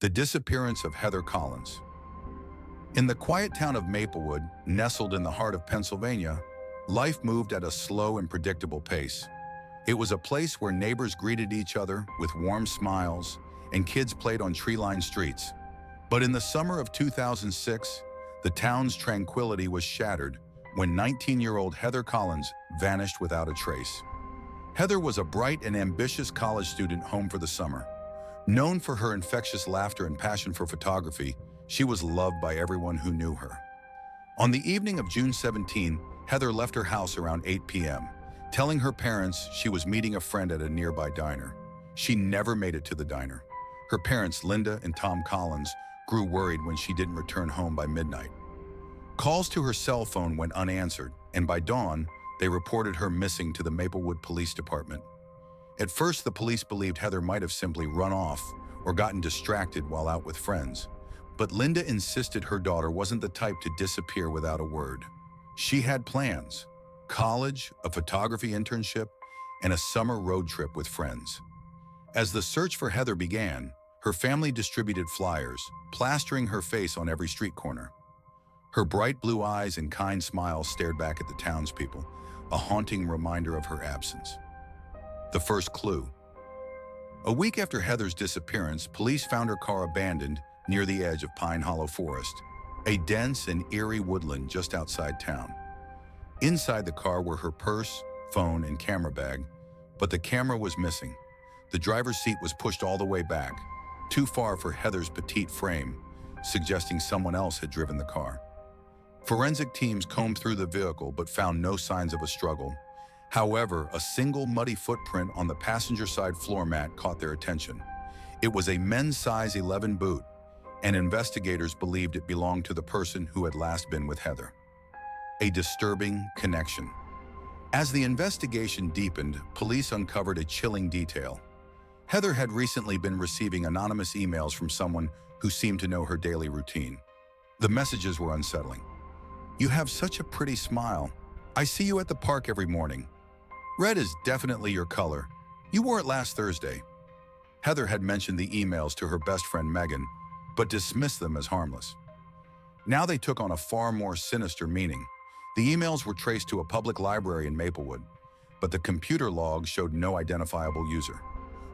The disappearance of Heather Collins. In the quiet town of Maplewood, nestled in the heart of Pennsylvania, life moved at a slow and predictable pace. It was a place where neighbors greeted each other with warm smiles and kids played on tree-lined streets. But in the summer of 2006, the town's tranquility was shattered when 19-year-old Heather Collins vanished without a trace. Heather was a bright and ambitious college student home for the summer. Known for her infectious laughter and passion for photography, she was loved by everyone who knew her. On the evening of June 17, Heather left her house around 8 p.m., telling her parents she was meeting a friend at a nearby diner. She never made it to the diner. Her parents, Linda and Tom Collins, grew worried when she didn't return home by midnight. Calls to her cell phone went unanswered, and by dawn, they reported her missing to the Maplewood Police Department. At first, the police believed Heather might have simply run off or gotten distracted while out with friends. But Linda insisted her daughter wasn't the type to disappear without a word. She had plans: college, a photography internship, and a summer road trip with friends. As the search for Heather began, her family distributed flyers, plastering her face on every street corner. Her bright blue eyes and kind smile stared back at the townspeople, a haunting reminder of her absence. The first clue. A week after Heather's disappearance, police found her car abandoned near the edge of Pine Hollow Forest, a dense and eerie woodland just outside town. Inside the car were her purse, phone, and camera bag, but the camera was missing. The driver's seat was pushed all the way back, too far for Heather's petite frame, suggesting someone else had driven the car. Forensic teams combed through the vehicle but found no signs of a struggle. However, a single muddy footprint on the passenger side floor mat caught their attention. It was a men's size 11 boot, and investigators believed it belonged to the person who had last been with Heather. A disturbing connection. As the investigation deepened, police uncovered a chilling detail. Heather had recently been receiving anonymous emails from someone who seemed to know her daily routine. The messages were unsettling. "You have such a pretty smile. I see you at the park every morning. Red is definitely your color. You wore it last Thursday." Heather had mentioned the emails to her best friend Megan, but dismissed them as harmless. Now they took on a far more sinister meaning. The emails were traced to a public library in Maplewood, but the computer logs showed no identifiable user.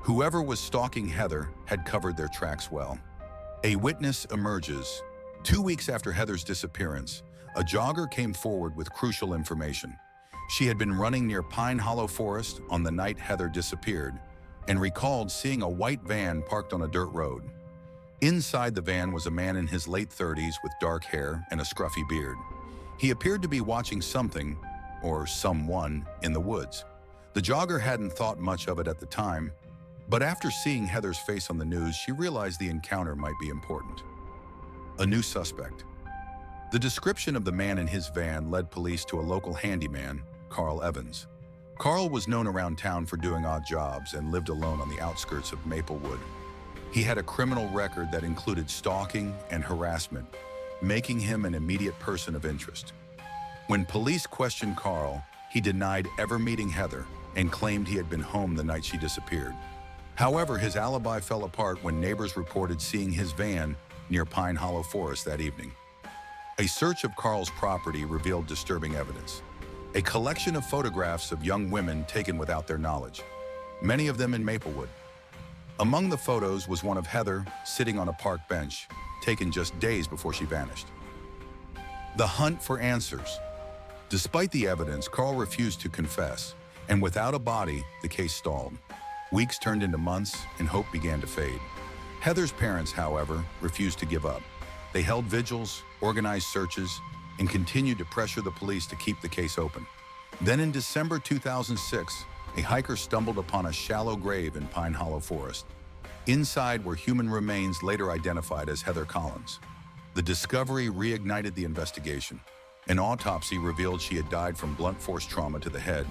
Whoever was stalking Heather had covered their tracks well. A witness emerges. 2 weeks after Heather's disappearance, a jogger came forward with crucial information. She had been running near Pine Hollow Forest on the night Heather disappeared and recalled seeing a white van parked on a dirt road. Inside the van was a man in his late 30s with dark hair and a scruffy beard. He appeared to be watching something, or someone, in the woods. The jogger hadn't thought much of it at the time, but after seeing Heather's face on the news, she realized the encounter might be important. A new suspect. The description of the man in his van led police to a local handyman, Carl Evans. Carl was known around town for doing odd jobs and lived alone on the outskirts of Maplewood. He had a criminal record that included stalking and harassment, making him an immediate person of interest. When police questioned Carl, he denied ever meeting Heather and claimed he had been home the night she disappeared. However, his alibi fell apart when neighbors reported seeing his van near Pine Hollow Forest that evening. A search of Carl's property revealed disturbing evidence. A collection of photographs of young women taken without their knowledge, many of them in Maplewood. Among the photos was one of Heather sitting on a park bench, taken just days before she vanished. The hunt for answers. Despite the evidence, Carl refused to confess, and without a body, the case stalled. Weeks turned into months, and hope began to fade. Heather's parents, however, refused to give up. They held vigils, organized searches, and continued to pressure the police to keep the case open. Then in December 2006, a hiker stumbled upon a shallow grave in Pine Hollow Forest. Inside were human remains later identified as Heather Collins. The discovery reignited the investigation. An autopsy revealed she had died from blunt force trauma to the head,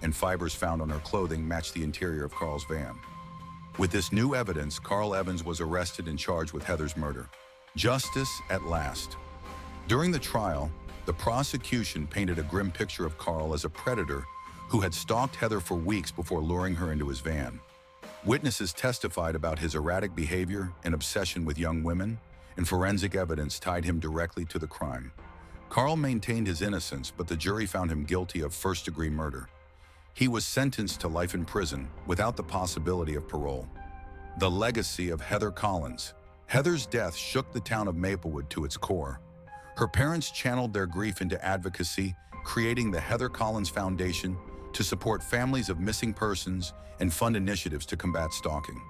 and fibers found on her clothing matched the interior of Carl's van. With this new evidence, Carl Evans was arrested and charged with Heather's murder. Justice at last. During the trial, the prosecution painted a grim picture of Carl as a predator who had stalked Heather for weeks before luring her into his van. Witnesses testified about his erratic behavior and obsession with young women, and forensic evidence tied him directly to the crime. Carl maintained his innocence, but the jury found him guilty of first-degree murder. He was sentenced to life in prison without the possibility of parole. The legacy of Heather Collins. Heather's death shook the town of Maplewood to its core. Her parents channeled their grief into advocacy, creating the Heather Collins Foundation to support families of missing persons and fund initiatives to combat stalking.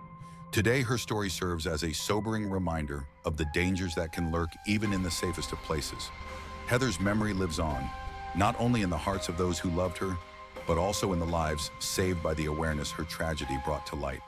Today, her story serves as a sobering reminder of the dangers that can lurk even in the safest of places. Heather's memory lives on, not only in the hearts of those who loved her, but also in the lives saved by the awareness her tragedy brought to light.